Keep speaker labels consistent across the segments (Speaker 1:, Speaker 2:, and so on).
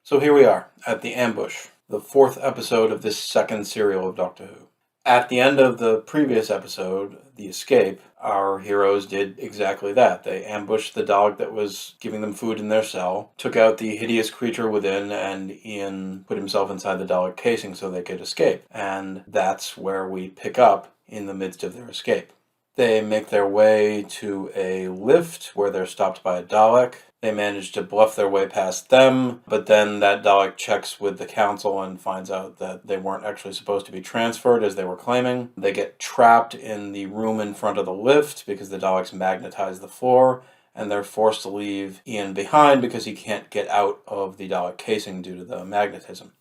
Speaker 1: So here we are at the ambush, the fourth episode of this second serial of Doctor Who. At the end of the previous episode, The Escape, our heroes did exactly that. They ambushed the Dalek that was giving them food in their cell, took out the hideous creature within, and Ian put himself inside the Dalek casing so they could escape. And that's where we pick up in the midst of their escape. They make their way to a lift where they're stopped by a Dalek. They manage to bluff their way past them, but then that Dalek checks with the council and finds out that they weren't actually supposed to be transferred as they were claiming. They get trapped in the room in front of the lift because the Daleks magnetize the floor, and they're forced to leave Ian behind because he can't get out of the Dalek casing due to the magnetism.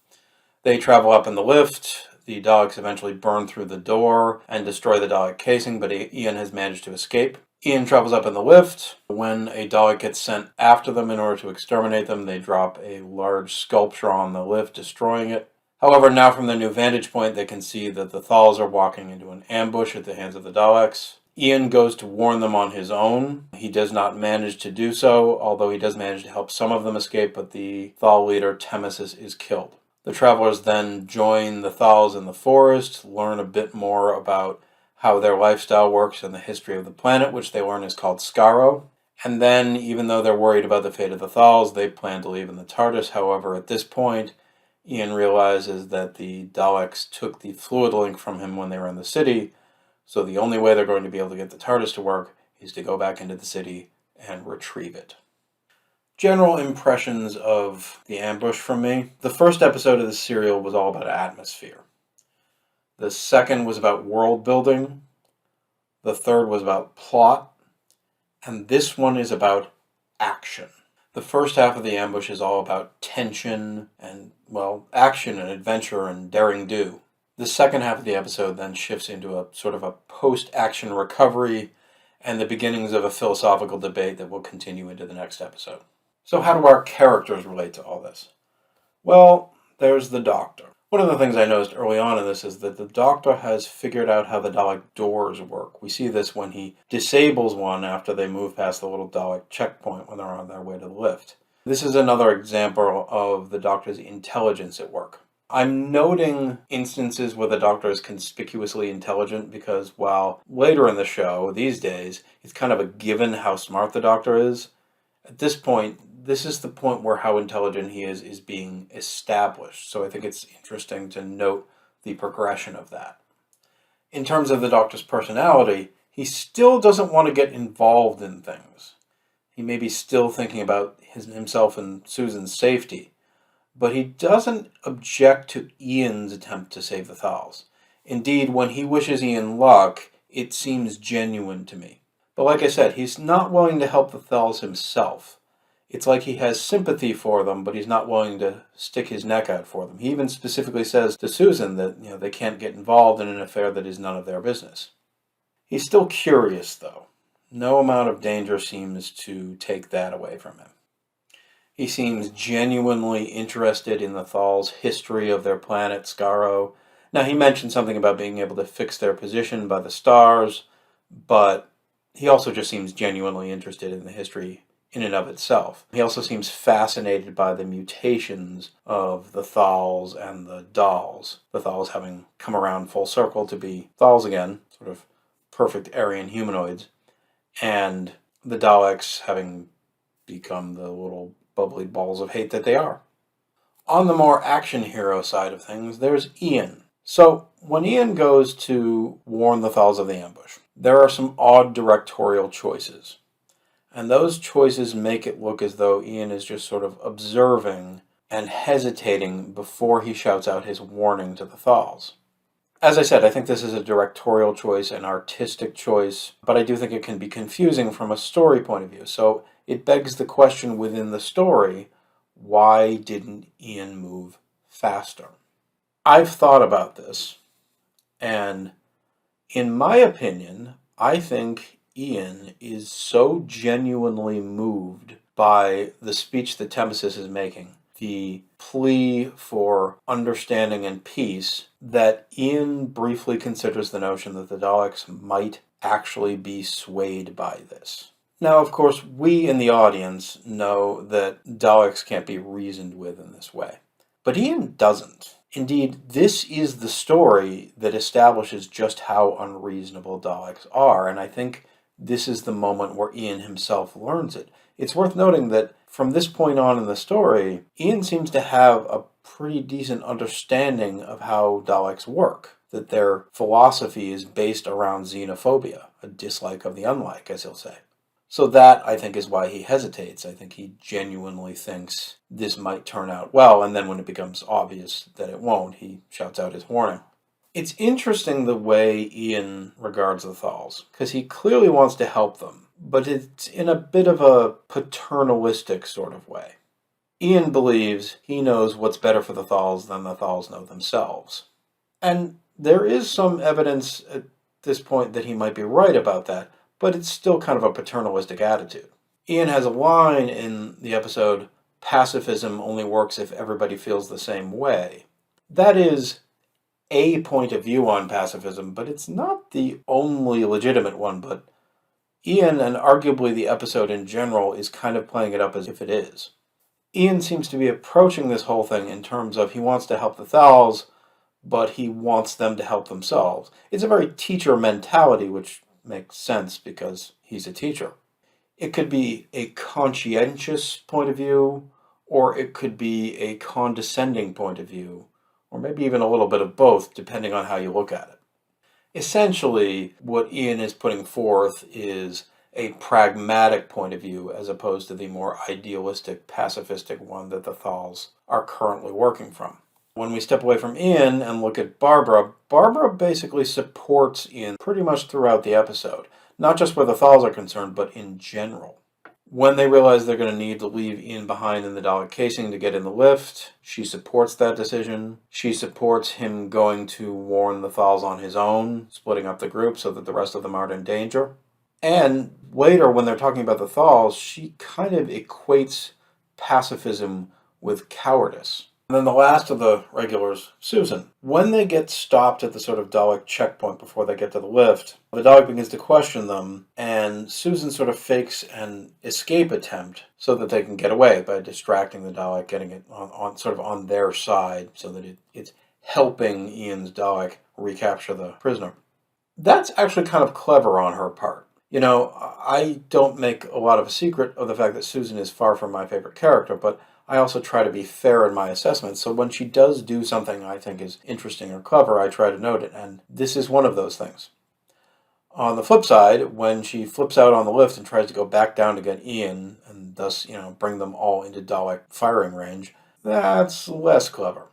Speaker 1: They travel up in the lift. The Daleks eventually burn through the door and destroy the Dalek casing, but Ian has managed to escape. Ian travels up in the lift. When a Dalek gets sent after them in order to exterminate them, they drop a large sculpture on the lift, destroying it. However, now from their new vantage point, they can see that the Thals are walking into an ambush at the hands of the Daleks. Ian goes to warn them on his own. He does not manage to do so, although he does manage to help some of them escape, but the Thal leader, Temesis, is killed. The travelers then join the Thals in the forest, learn a bit more about how their lifestyle works and the history of the planet, which they learn is called Skaro. And then, even though they're worried about the fate of the Thals, they plan to leave in the TARDIS. However, at this point, Ian realizes that the Daleks took the fluid link from him when they were in the city, so the only way they're going to be able to get the TARDIS to work is to go back into the city and retrieve it. General impressions of the ambush from me. The first episode of the serial was all about atmosphere. The second was about world building. The third was about plot. And this one is about action. The first half of the ambush is all about tension and, action and adventure and daring do. The second half of the episode then shifts into a sort of a post-action recovery and the beginnings of a philosophical debate that will continue into the next episode. So how do our characters relate to all this? Well, there's the Doctor. One of the things I noticed early on in this is that the Doctor has figured out how the Dalek doors work. We see this when he disables one after they move past the little Dalek checkpoint when they're on their way to the lift. This is another example of the Doctor's intelligence at work. I'm noting instances where the Doctor is conspicuously intelligent because while later in the show, these days, it's kind of a given how smart the Doctor is, at this point, this is the point where how intelligent he is being established. So I think it's interesting to note the progression of that. In terms of the Doctor's personality, he still doesn't want to get involved in things. He may be still thinking about himself and Susan's safety, but he doesn't object to Ian's attempt to save the Thals. Indeed, when he wishes Ian luck, it seems genuine to me. But like I said, he's not willing to help the Thals himself. It's like he has sympathy for them, but he's not willing to stick his neck out for them. He even specifically says to Susan that they can't get involved in an affair that is none of their business. He's still curious, though. No amount of danger seems to take that away from him. He seems genuinely interested in the Thals' history of their planet, Skaro. Now, he mentioned something about being able to fix their position by the stars, but he also just seems genuinely interested in the history in and of itself. He also seems fascinated by the mutations of the Thals and the Daleks. The Thals having come around full circle to be Thals again, sort of perfect Aryan humanoids, and the Daleks having become the little bubbly balls of hate that they are. On the more action hero side of things, there's Ian. So, when Ian goes to warn the Thals of the ambush, there are some odd directorial choices. And those choices make it look as though Ian is just sort of observing and hesitating before he shouts out his warning to the Thals. As I said, I think this is a directorial choice, an artistic choice, but I do think it can be confusing from a story point of view. So it begs the question within the story, why didn't Ian move faster? I've thought about this, and in my opinion, I think Ian is so genuinely moved by the speech that Temesis is making, the plea for understanding and peace, that Ian briefly considers the notion that the Daleks might actually be swayed by this. Now, of course, we in the audience know that Daleks can't be reasoned with in this way. But Ian doesn't. Indeed, this is the story that establishes just how unreasonable Daleks are, and I think this is the moment where Ian himself learns it. It's worth noting that from this point on in the story, Ian seems to have a pretty decent understanding of how Daleks work, that their philosophy is based around xenophobia, a dislike of the unlike, as he'll say. So that, I think, is why he hesitates. I think he genuinely thinks this might turn out well, and then when it becomes obvious that it won't, he shouts out his warning. It's interesting the way Ian regards the Thals, because he clearly wants to help them, but it's in a bit of a paternalistic sort of way. Ian believes he knows what's better for the Thals than the Thals know themselves. And there is some evidence at this point that he might be right about that, but it's still kind of a paternalistic attitude. Ian has a line in the episode, "Pacifism only works if everybody feels the same way." That is a point of view on pacifism, but it's not the only legitimate one. But Ian, and arguably the episode in general, is kind of playing it up as if it is. Ian seems to be approaching this whole thing in terms of he wants to help the Thals, but he wants them to help themselves. It's a very teacher mentality, which makes sense because he's a teacher. It could be a conscientious point of view, or it could be a condescending point of view, or maybe even a little bit of both, depending on how you look at it. Essentially, what Ian is putting forth is a pragmatic point of view as opposed to the more idealistic, pacifistic one that the Thals are currently working from. When we step away from Ian and look at Barbara, Barbara basically supports Ian pretty much throughout the episode. Not just where the Thals are concerned, but in general. When they realize they're going to need to leave Ian behind in the Dalek casing to get in the lift, she supports that decision. She supports him going to warn the Thals on his own, splitting up the group so that the rest of them aren't in danger. And later, when they're talking about the Thals, she kind of equates pacifism with cowardice. And then the last of the regulars, Susan. When they get stopped at the sort of Dalek checkpoint before they get to the lift, the Dalek begins to question them, and Susan sort of fakes an escape attempt so that they can get away by distracting the Dalek, getting it on sort of on their side so that it's helping Ian's Dalek recapture the prisoner. That's actually kind of clever on her part. You know, I don't make a lot of a secret of the fact that Susan is far from my favorite character, but I also try to be fair in my assessments, so when she does do something I think is interesting or clever, I try to note it, and this is one of those things. On the flip side, when she flips out on the lift and tries to go back down to get Ian, and thus, bring them all into Dalek firing range, that's less clever.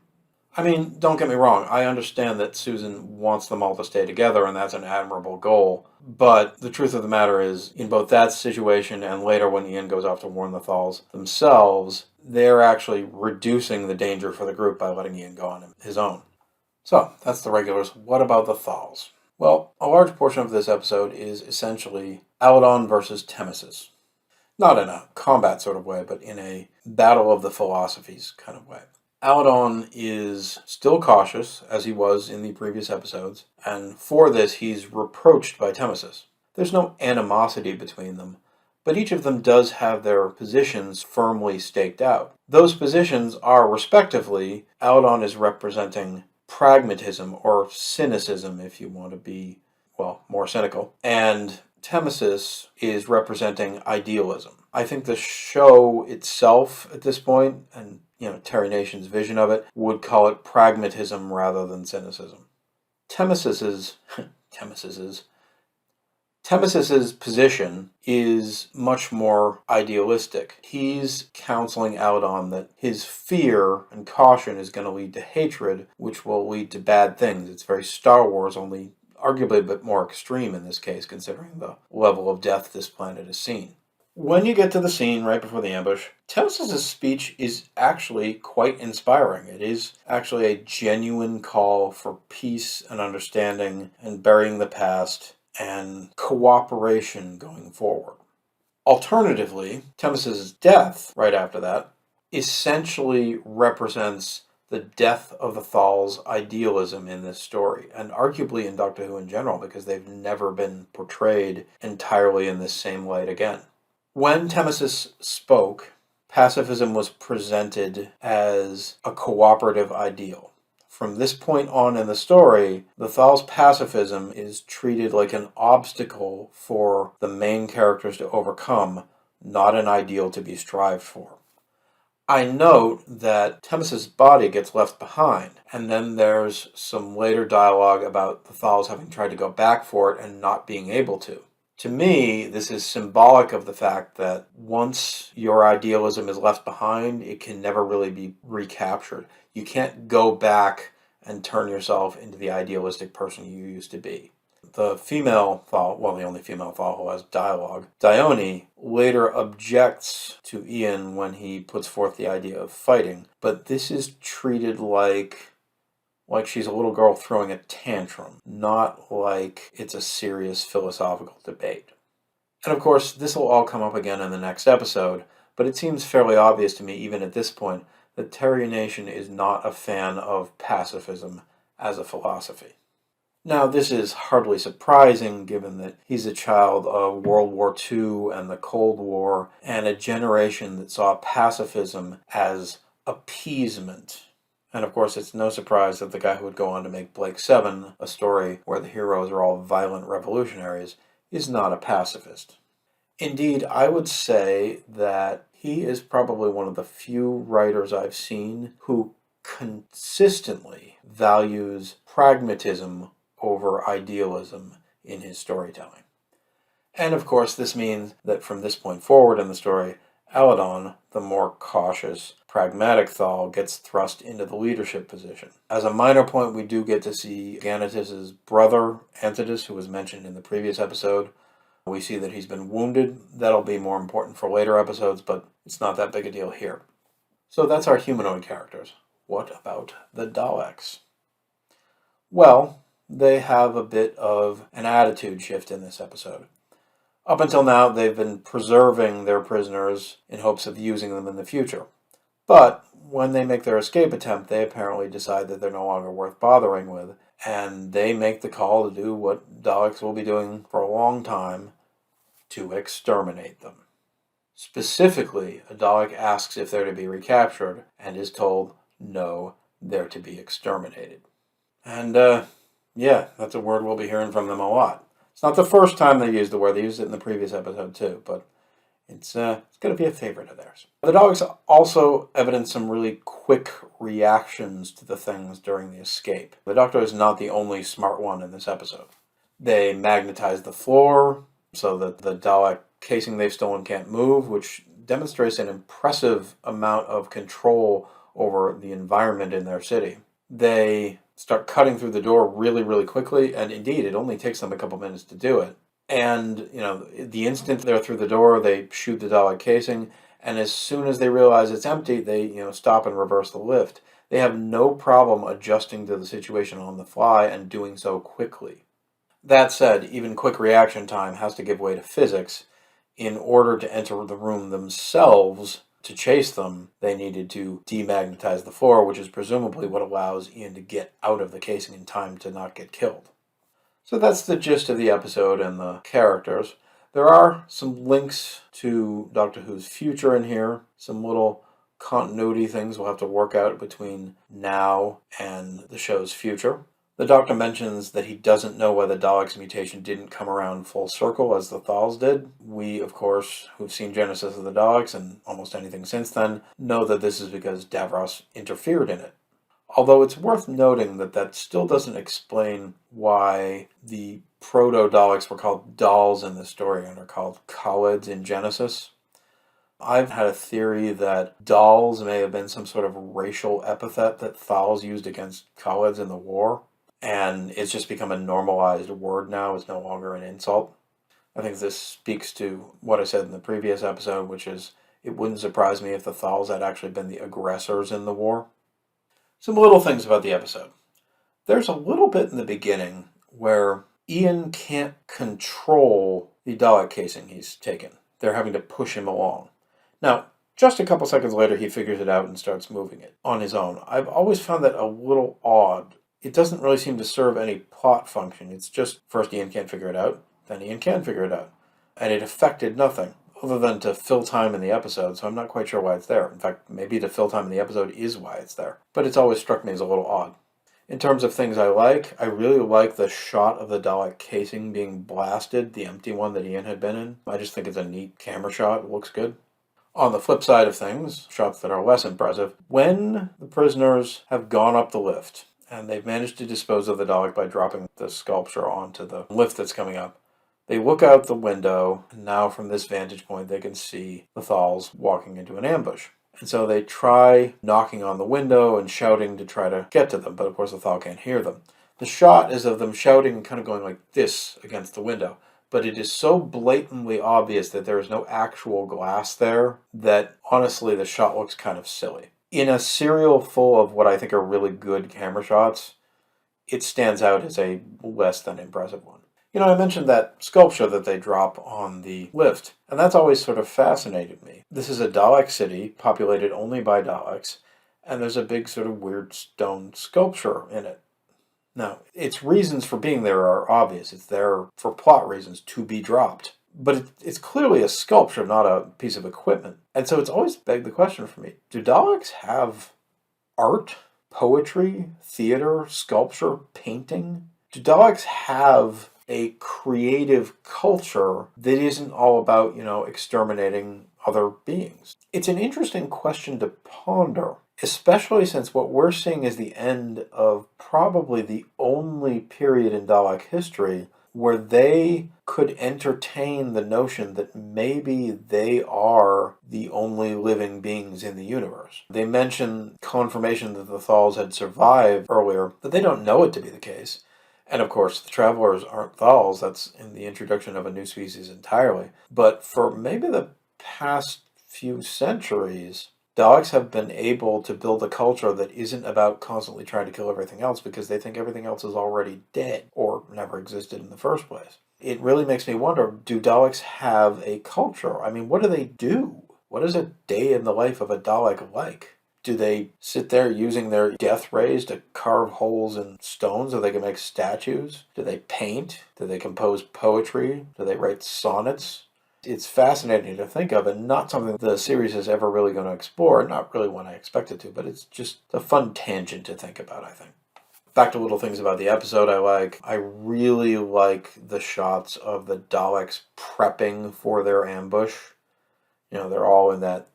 Speaker 1: I mean, don't get me wrong, I understand that Susan wants them all to stay together, and that's an admirable goal. But the truth of the matter is, in both that situation and later when Ian goes off to warn the Thals themselves, they're actually reducing the danger for the group by letting Ian go on his own. So, that's the regulars. What about the Thals? Well, a large portion of this episode is essentially Aladon versus Temesis. Not in a combat sort of way, but in a battle of the philosophies kind of way. Aladon is still cautious, as he was in the previous episodes, and for this he's reproached by Temesis. There's no animosity between them, but each of them does have their positions firmly staked out. Those positions are, respectively, Aladon is representing pragmatism, or cynicism if you want to be, more cynical, and Temesis is representing idealism. I think the show itself at this point, and Terry Nation's vision of it, would call it pragmatism rather than cynicism. Temesis's position is much more idealistic. He's counseling Aladon that his fear and caution is going to lead to hatred, which will lead to bad things. It's very Star Wars, only arguably a bit more extreme in this case, considering the level of death this planet has seen. When you get to the scene right before the ambush, Temesis' speech is actually quite inspiring. It is actually a genuine call for peace and understanding and burying the past and cooperation going forward. Alternatively, Temesis' death right after that essentially represents the death of the Thals' idealism in this story, and arguably in Doctor Who in general, because they've never been portrayed entirely in this same light again. When Nemesis spoke, pacifism was presented as a cooperative ideal. From this point on in the story, the Thals pacifism is treated like an obstacle for the main characters to overcome, not an ideal to be strived for. I note that Nemesis' body gets left behind, and then there's some later dialogue about the Thals having tried to go back for it and not being able to. To me, this is symbolic of the fact that once your idealism is left behind, it can never really be recaptured. You can't go back and turn yourself into the idealistic person you used to be. The female Thal, well, the only female Thal who has dialogue, Dione, later objects to Ian when he puts forth the idea of fighting, but this is treated like she's a little girl throwing a tantrum, not like it's a serious philosophical debate. And of course, this will all come up again in the next episode, but it seems fairly obvious to me, even at this point, that Terrier Nation is not a fan of pacifism as a philosophy. Now, this is hardly surprising, given that he's a child of World War II and the Cold War, and a generation that saw pacifism as appeasement. And of course, it's no surprise that the guy who would go on to make Blake 7, a story where the heroes are all violent revolutionaries, is not a pacifist. Indeed, I would say that he is probably one of the few writers I've seen who consistently values pragmatism over idealism in his storytelling. And of course, this means that from this point forward in the story, Aladon, the more cautious, pragmatic Thal, gets thrust into the leadership position. As a minor point, we do get to see Ganatus' brother, Antidus, who was mentioned in the previous episode. We see that he's been wounded. That'll be more important for later episodes, but it's not that big a deal here. So that's our humanoid characters. What about the Daleks? Well, they have a bit of an attitude shift in this episode. Up until now, they've been preserving their prisoners in hopes of using them in the future. But when they make their escape attempt, they apparently decide that they're no longer worth bothering with, and they make the call to do what Daleks will be doing for a long time, to exterminate them. Specifically, a Dalek asks if they're to be recaptured, and is told, no, they're to be exterminated. And, yeah, that's a word we'll be hearing from them a lot. It's not the first time they used the word. They used it in the previous episode too, but it's going to be a favorite of theirs. The Daleks also evidence some really quick reactions to the things during the escape. The Doctor is not the only smart one in this episode. They magnetize the floor so that the Dalek casing they've stolen can't move, which demonstrates an impressive amount of control over the environment in their city. They start cutting through the door really, really quickly, and indeed, it only takes them a couple minutes to do it. And, the instant they're through the door, they shoot the Dalek casing, and as soon as they realize it's empty, they, stop and reverse the lift. They have no problem adjusting to the situation on the fly and doing so quickly. That said, even quick reaction time has to give way to physics. In order to enter the room themselves to chase them, they needed to demagnetize the floor, which is presumably what allows Ian to get out of the casing in time to not get killed. So that's the gist of the episode and the characters. There are some links to Doctor Who's future in here, some little continuity things we'll have to work out between now and the show's future. The Doctor mentions that he doesn't know why the Daleks' mutation didn't come around full circle as the Thals did. We, of course, who've seen Genesis of the Daleks and almost anything since then, know that this is because Davros interfered in it. Although it's worth noting that still doesn't explain why the proto-Daleks were called dolls in the story and are called Khalids in Genesis. I've had a theory that dolls may have been some sort of racial epithet that Thals used against Khalids in the war, and it's just become a normalized word now. It's no longer an insult. I think this speaks to what I said in the previous episode, which is it wouldn't surprise me if the Thals had actually been the aggressors in the war. Some little things about the episode. There's a little bit in the beginning where Ian can't control the Dalek casing he's taken. They're having to push him along. Now, just a couple seconds later, he figures it out and starts moving it on his own. I've always found that a little odd. It doesn't really seem to serve any plot function. It's just, first Ian can't figure it out, then Ian can figure it out. And it affected nothing. other than to fill time in the episode, so I'm not quite sure why it's there. In fact, maybe to fill time in the episode is why it's there. But it's always struck me as a little odd. In terms of things I really like the shot of the Dalek casing being blasted, the empty one that Ian had been in. I just think it's a neat camera shot. It looks good. On the flip side of things, shots that are less impressive, when the prisoners have gone up the lift and they've managed to dispose of the Dalek by dropping the sculpture onto the lift that's coming up, they look out the window, and now from this vantage point they can see the Thals walking into an ambush. And so they try knocking on the window and shouting to try to get to them, but of course the Thal can't hear them. The shot is of them shouting and kind of going like this against the window. But it is so blatantly obvious that there is no actual glass there that, honestly, the shot looks kind of silly. In a serial full of what I think are really good camera shots, it stands out as a less than impressive one. I mentioned that sculpture that they drop on the lift, and that's always sort of fascinated me. This is a Dalek city, populated only by Daleks, and there's a big sort of weird stone sculpture in it. Now, its reasons for being there are obvious. It's there for plot reasons, to be dropped. But it's clearly a sculpture, not a piece of equipment. And so it's always begged the question for me, do Daleks have art, poetry, theater, sculpture, painting? Do Daleks have a creative culture that isn't all about, exterminating other beings? It's an interesting question to ponder, especially since what we're seeing is the end of probably the only period in Dalek history where they could entertain the notion that maybe they are the only living beings in the universe. They mention confirmation that the Thals had survived earlier, but they don't know it to be the case. And of course, the Travelers aren't Thals. That's in the introduction of a new species entirely. But for maybe the past few centuries, Daleks have been able to build a culture that isn't about constantly trying to kill everything else because they think everything else is already dead or never existed in the first place. It really makes me wonder, do Daleks have a culture? I mean, what do they do? What is a day in the life of a Dalek like? Do they sit there using their death rays to carve holes in stones so they can make statues? Do they paint? Do they compose poetry? Do they write sonnets? It's fascinating to think of, and not something the series is ever really going to explore. Not really one I expected to, but it's just a fun tangent to think about, I think. Back to little things about the episode I like. I really like the shots of the Daleks prepping for their ambush. They're all in that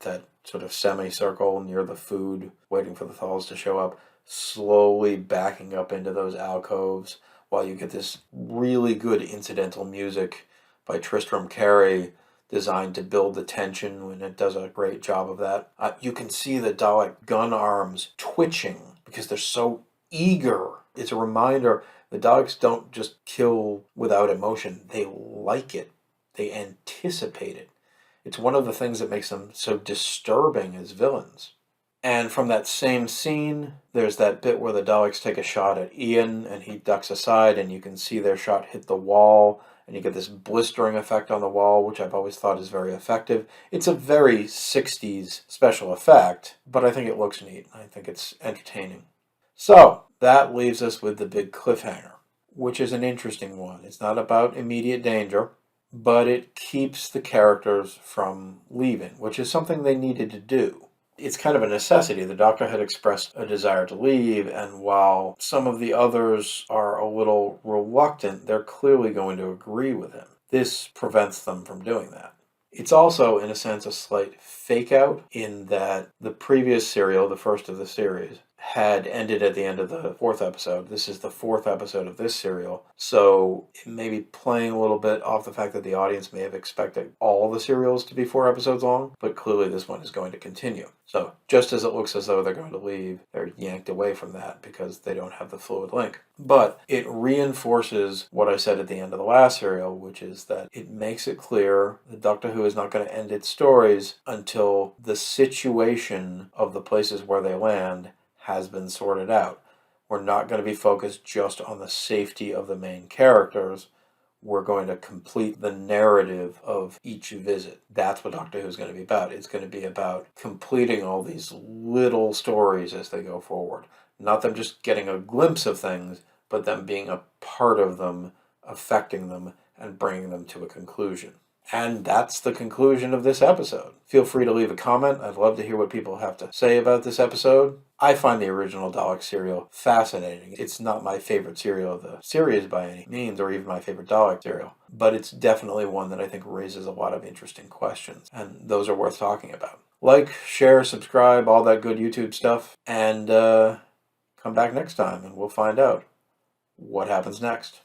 Speaker 1: sort of semicircle near the food, waiting for the Thals to show up, slowly backing up into those alcoves while you get this really good incidental music by Tristram Cary, designed to build the tension, and it does a great job of that. You can see the Dalek gun arms twitching because they're so eager. It's a reminder the Daleks don't just kill without emotion. They like it. They anticipate it. It's one of the things that makes them so disturbing as villains. And from that same scene, there's that bit where the Daleks take a shot at Ian, and he ducks aside, and you can see their shot hit the wall, and you get this blistering effect on the wall, which I've always thought is very effective. It's a very 60s special effect, but I think it looks neat. I think it's entertaining. So, that leaves us with the big cliffhanger, which is an interesting one. It's not about immediate danger, but it keeps the characters from leaving, which is something they needed to do. It's kind of a necessity. The Doctor had expressed a desire to leave, and while some of the others are a little reluctant, they're clearly going to agree with him. This prevents them from doing that. It's also, in a sense, a slight fake-out in that the previous serial, the first of the series, had ended at the end of the fourth episode. This is the fourth episode of this serial, so it may be playing a little bit off the fact that the audience may have expected all the serials to be 4 episodes long, but clearly this one is going to continue. So just as it looks as though they're going to leave, they're yanked away from that because they don't have the fluid link. But it reinforces what I said at the end of the last serial, which is that it makes it clear that Doctor Who is not going to end its stories until the situation of the places where they land has been sorted out. We're not going to be focused just on the safety of the main characters. We're going to complete the narrative of each visit. That's what Doctor Who is going to be about. It's going to be about completing all these little stories as they go forward. Not them just getting a glimpse of things, but them being a part of them, affecting them, and bringing them to a conclusion. And that's the conclusion of this episode. Feel free to leave a comment. I'd love to hear what people have to say about this episode. I find the original Dalek serial fascinating. It's not my favorite serial of the series by any means, or even my favorite Dalek serial, but it's definitely one that I think raises a lot of interesting questions, and those are worth talking about. Like, share, subscribe, all that good YouTube stuff, and come back next time and we'll find out what happens next.